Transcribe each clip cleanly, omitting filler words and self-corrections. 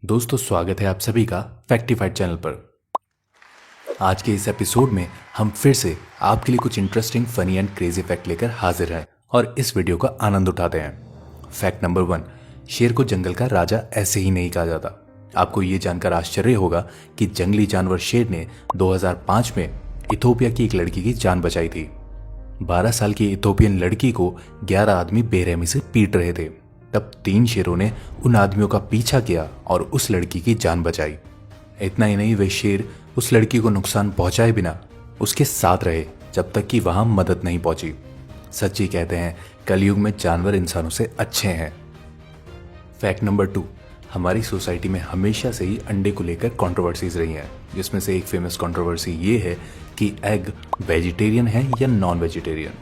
दोस्तों स्वागत है आप सभी का फैक्टिफाइड चैनल पर। आज के इस एपिसोड में हम फिर से आपके लिए कुछ interesting funny and crazy fact लेकर हाजिर हैं और इस वीडियो का आनंद उठाते हैं। फैक्ट नंबर 1, शेर को जंगल का राजा ऐसे ही नहीं कहा जाता। आपको ये जानकर आश्चर्य होगा कि जंगली जानवर शेर ने 2005 में इथोपिया की एक लड़की की जान बचाई थी। 12 साल की इथोपियन लड़की को 11 आदमी बेरहमी से पीट रहे थे। तब 3 शेरों ने उन आदमियों का पीछा किया और उस लड़की की जान बचाई। इतना ही नहीं, वे शेर उस लड़की को नुकसान पहुंचाए बिना उसके साथ रहे जब तक कि वहां मदद नहीं पहुंची। सच्ची कहते हैं कलयुग में जानवर इंसानों से अच्छे हैं। फैक्ट नंबर 2, हमारी सोसाइटी में हमेशा से ही अंडे को लेकर कंट्रोवर्सीज रही हैं, जिसमें से एक फेमस कंट्रोवर्सी ये है कि एग वेजिटेरियन है या नॉन वेजिटेरियन।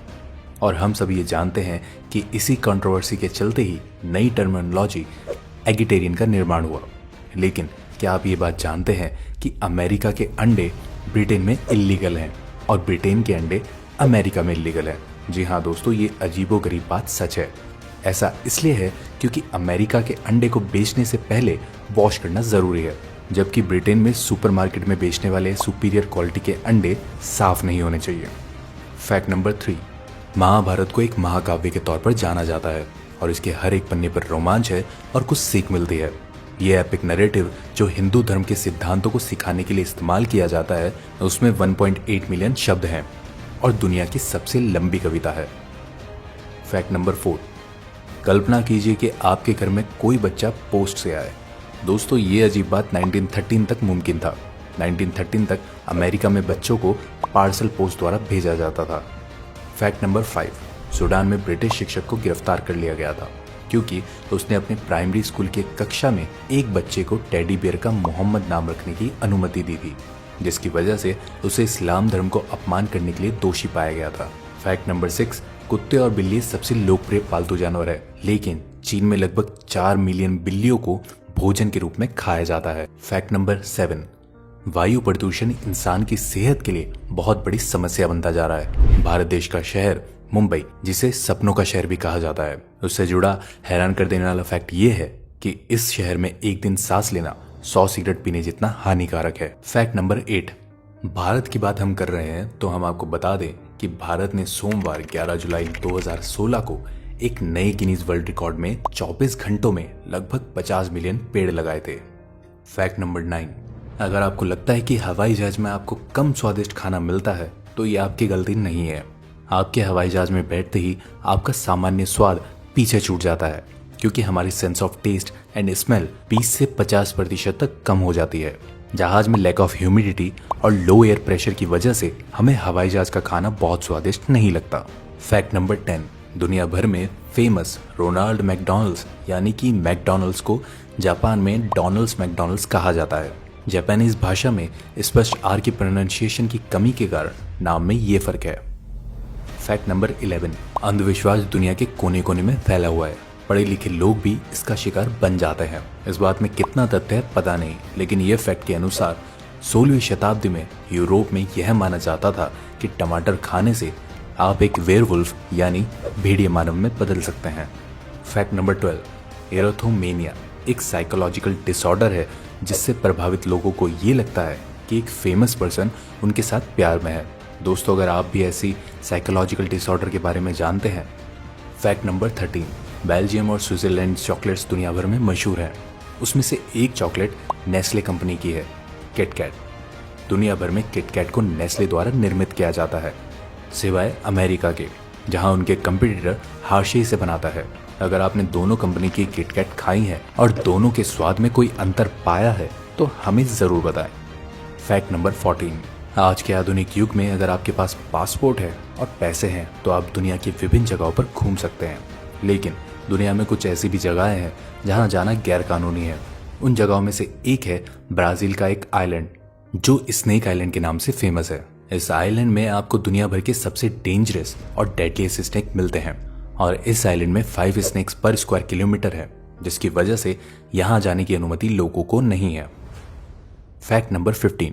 और हम सब ये जानते हैं कि इसी कंट्रोवर्सी के चलते ही नई टर्मिनोलॉजी एगिटेरियन का निर्माण हुआ। लेकिन क्या आप ये बात जानते हैं कि अमेरिका के अंडे ब्रिटेन में इल्लीगल हैं और ब्रिटेन के अंडे अमेरिका में इल्लीगल हैं? जी हाँ दोस्तों, ये अजीबोगरीब बात सच है। ऐसा इसलिए है क्योंकि अमेरिका के अंडे को बेचने से पहले वॉश करना ज़रूरी है, जबकि ब्रिटेन में सुपरमार्केट में बेचने वाले सुपीरियर क्वालिटी के अंडे साफ नहीं होने चाहिए। फैक्ट नंबर 3, महाभारत को एक महाकाव्य के तौर पर जाना जाता है और इसके हर एक पन्ने पर रोमांच है और कुछ सीख मिलती है। यह एपिक नैरेटिव जो हिंदू धर्म के सिद्धांतों को सिखाने के लिए इस्तेमाल किया जाता है, उसमें 1.8 मिलियन शब्द हैं और दुनिया की सबसे लंबी कविता है। फैक्ट नंबर 4, कल्पना कीजिए कि आपके घर में कोई बच्चा पोस्ट से आए। दोस्तों ये अजीब बात 1913 तक मुमकिन था। 1913 तक अमेरिका में बच्चों को पार्सल पोस्ट द्वारा भेजा जाता था। फैक्ट नंबर 5, सूडान में ब्रिटिश शिक्षक को गिरफ्तार कर लिया गया था क्योंकि उसने अपने प्राइमरी स्कूल की कक्षा में एक बच्चे को टेडी बियर का मोहम्मद नाम रखने की अनुमति दी थी, जिसकी वजह से उसे इस्लाम धर्म को अपमान करने के लिए दोषी पाया गया था। फैक्ट नंबर 6, कुत्ते और बिल्ली सबसे लोकप्रिय पालतू जानवर है, लेकिन चीन में लगभग 4 मिलियन बिल्लियों को भोजन के रूप में खाया जाता है। फैक्ट नंबर 7, वायु प्रदूषण इंसान की सेहत के लिए बहुत बड़ी समस्या बनता जा रहा है। भारत देश का शहर मुंबई, जिसे सपनों का शहर भी कहा जाता है, उससे जुड़ा हैरान कर देने वाला फैक्ट ये है कि इस शहर में एक दिन सांस लेना 100 सिगरेट पीने जितना हानिकारक है। फैक्ट नंबर 8, भारत की बात हम कर रहे हैं तो हम आपको बता दें कि भारत ने सोमवार 11 जुलाई 2016 को एक नए गिनीज वर्ल्ड रिकॉर्ड में 24 घंटों में लगभग 50 मिलियन पेड़ लगाए थे। फैक्ट नंबर 9, अगर आपको लगता है कि हवाई जहाज में आपको कम स्वादिष्ट खाना मिलता है तो ये आपकी गलती नहीं है। आपके हवाई जहाज में बैठते ही आपका सामान्य स्वाद पीछे छूट जाता है क्योंकि हमारी sense of taste and smell 20 से 50% तक कम हो जाती है। जहाज में लैक ऑफ ह्यूमिडिटी और लो एयर प्रेशर की वजह से हमें हवाई जहाज का खाना बहुत स्वादिष्ट नहीं लगता। फैक्ट नंबर 10, दुनिया भर में फेमस रोनाल्ड मैकडॉनल्ड्स यानी कि मैकडॉनल्ड्स को जापान में डोनाल्ड्स मैकडॉनल्ड्स कहा जाता है। जापानीज भाषा में स्पष्ट आर की प्रोनाउंसिएशन की कमी के कारण नाम में ये फर्क है। फैक्ट नंबर 11, अंधविश्वास दुनिया के कोने कोने में फैला हुआ है। पढ़े लिखे लोग भी इसका शिकार बन जाते हैं। इस बात में कितना तथ्य है पता नहीं, लेकिन ये फैक्ट के अनुसार 16वीं शताब्दी में यूरोप में यह माना जाता था कि टमाटर खाने से आप एक वेयरवुल्फ यानी भेड़िया मानव में बदल सकते हैं। फैक्ट नंबर 12, एरोथोमेनिया एक साइकोलॉजिकल डिसऑर्डर है जिससे प्रभावित लोगों को ये लगता है कि एक फेमस पर्सन उनके साथ प्यार में है। दोस्तों अगर आप भी ऐसी साइकोलॉजिकल डिसऑर्डर के बारे में जानते हैं। फैक्ट नंबर 13, बेल्जियम और स्विट्जरलैंड चॉकलेट्स दुनिया भर में मशहूर हैं। उसमें से एक चॉकलेट नेस्ले कंपनी की है, किटकैट। दुनिया भर में किटकैट को नेस्ले द्वारा निर्मित किया जाता है, सिवाय अमेरिका के, जहां उनके कंपटीटर हार्शे से बनाता है। अगर आपने दोनों कंपनी की किटकैट खाई है और दोनों के स्वाद में कोई अंतर पाया है तो हमें ज़रूर बताएं। फैक्ट नंबर 14, आज के आधुनिक युग में अगर आपके पास पासपोर्ट है और पैसे हैं तो आप दुनिया की विभिन्न जगहों पर घूम सकते हैं, लेकिन दुनिया में कुछ ऐसी भी जगहें हैं जहां जाना गैर कानूनी है। उन जगहों में से एक है ब्राज़ील का एक आइलैंड जो स्नेक आइलैंड के नाम से फेमस है। इस आइलैंड में आपको दुनिया भर के सबसे डेंजरस और डेडलीस्ट स्नेक मिलते हैं और इस आइलैंड में 5 स्नेक्स पर स्क्वायर किलोमीटर है, जिसकी वजह से यहाँ जाने की अनुमति लोगों को नहीं है। फैक्ट नंबर 15,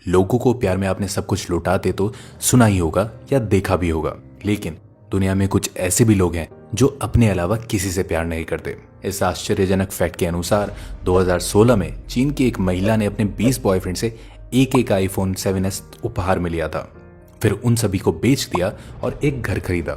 लोगों को प्यार में आपने सब कुछ लौटाते तो सुना ही होगा या देखा भी होगा, लेकिन दुनिया में कुछ ऐसे भी लोग हैं जो अपने अलावा किसी से प्यार नहीं करते। इस आश्चर्यजनक फैक्ट के अनुसार 2016 में चीन की एक महिला ने अपने 20 बॉयफ्रेंड से एक आईफोन 7s उपहार में लिया था, फिर उन सभी को बेच दिया और एक घर खरीदा।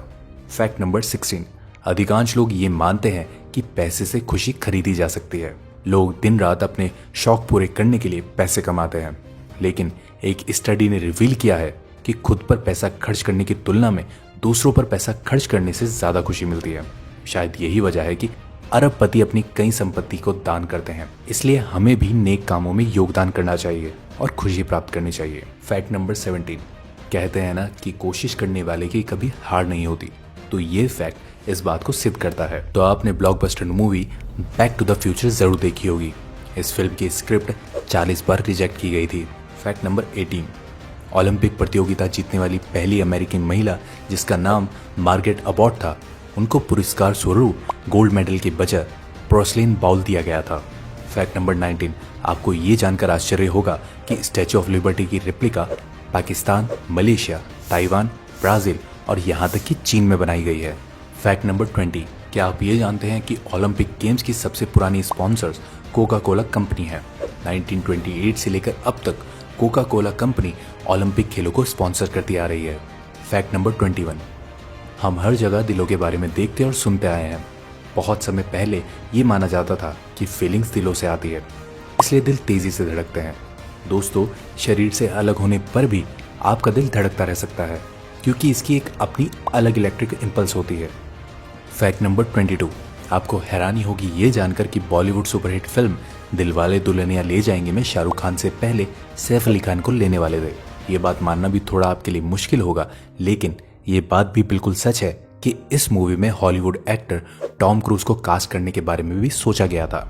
फैक्ट नंबर 16, अधिकांश लोग ये मानते हैं कि पैसे से खुशी खरीदी जा सकती है। लोग दिन रात अपने शौक पूरे करने के लिए पैसे कमाते हैं, लेकिन एक स्टडी ने रिवील किया है कि खुद पर पैसा खर्च करने की तुलना में दूसरों पर पैसा खर्च करने से ज्यादा खुशी मिलती है। शायद यही वजह है कि अरबपति अपनी कई संपत्ति को दान करते हैं। इसलिए हमें भी नेक कामों में योगदान करना चाहिए और खुशी प्राप्त करनी चाहिए। फैक्ट नंबर 17, कहते हैं ना कि कोशिश करने वाले की कभी हार नहीं होती, तो ये फैक्ट इस बात को सिद्ध करता है। तो आपने blockbuster movie Back to the Future जरूर देखी होगी। इस फिल्म की स्क्रिप्ट 40 बार रिजेक्ट की गई थी। फैक्ट नंबर 18, ओलंपिक प्रतियोगिता जीतने वाली पहली अमेरिकी महिला जिसका नाम मार्गरेट अबॉट था, उनको पुरस्कार स्वरूप गोल्ड मेडल के बजाय पोर्सलिन बाउल दिया गया था। फैक्ट नंबर 19, आपको ये जानकर आश्चर्य होगा कि स्टैच्यू ऑफ लिबर्टी की replica Pakistan, Malaysia, Taiwan, Brazil और यहाँ तक कि चीन में बनाई गई है। फैक्ट नंबर 20, क्या आप ये जानते हैं कि ओलंपिक गेम्स की सबसे पुरानी स्पॉन्सर्स कोका कोला कंपनी है। 1928 से लेकर अब तक कोका कोला कंपनी ओलंपिक खेलों को स्पॉन्सर करती आ रही है। फैक्ट नंबर 21, हम हर जगह दिलों के बारे में देखते और सुनते आए हैं। बहुत समय पहले ये माना जाता था कि फीलिंग्स दिलों से आती है, इसलिए दिल तेजी से धड़कते हैं। दोस्तों, शरीर से अलग होने पर भी आपका दिल धड़कता रह सकता है, क्योंकि इसकी एक अपनी अलग इलेक्ट्रिक इंपल्स होती है। फैक्ट नंबर 22, आपको हैरानी होगी ये जानकर कि बॉलीवुड सुपरहिट फिल्म दिलवाले दुल्हनिया ले जाएंगे में शाहरुख खान से पहले सैफ अली खान को लेने वाले थे। ये बात मानना भी थोड़ा आपके लिए मुश्किल होगा, लेकिन ये बात भी बिल्कुल सच है कि इस मूवी में हॉलीवुड एक्टर टॉम क्रूज को कास्ट करने के बारे में भी सोचा गया था।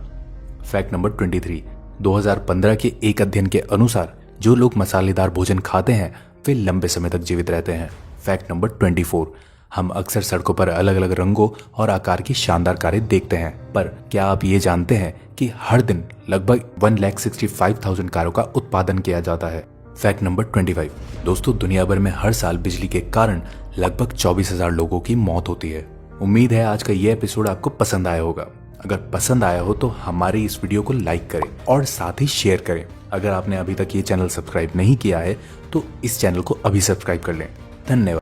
फैक्ट नंबर 23, 2015 के एक अध्ययन के अनुसार जो लोग मसालेदार भोजन खाते हैं वे लंबे समय तक जीवित रहते हैं। फैक्ट नंबर 24, हम अक्सर सड़कों पर अलग अलग रंगों और आकार की शानदार कारें देखते हैं, पर क्या आप ये जानते हैं कि हर दिन लगभग 1,65,000 कारों का उत्पादन किया जाता है। फैक्ट नंबर 25, दोस्तों, दुनिया भर में हर साल बिजली के कारण लगभग 24,000 लोगों की मौत होती है। उम्मीद है आज का ये एपिसोड आपको पसंद आया होगा। अगर पसंद आया हो तो हमारी इस वीडियो को लाइक करें और साथ ही शेयर करें। अगर आपने अभी तक ये चैनल सब्सक्राइब नहीं किया है तो इस चैनल को अभी सब्सक्राइब कर लें। धन्यवाद।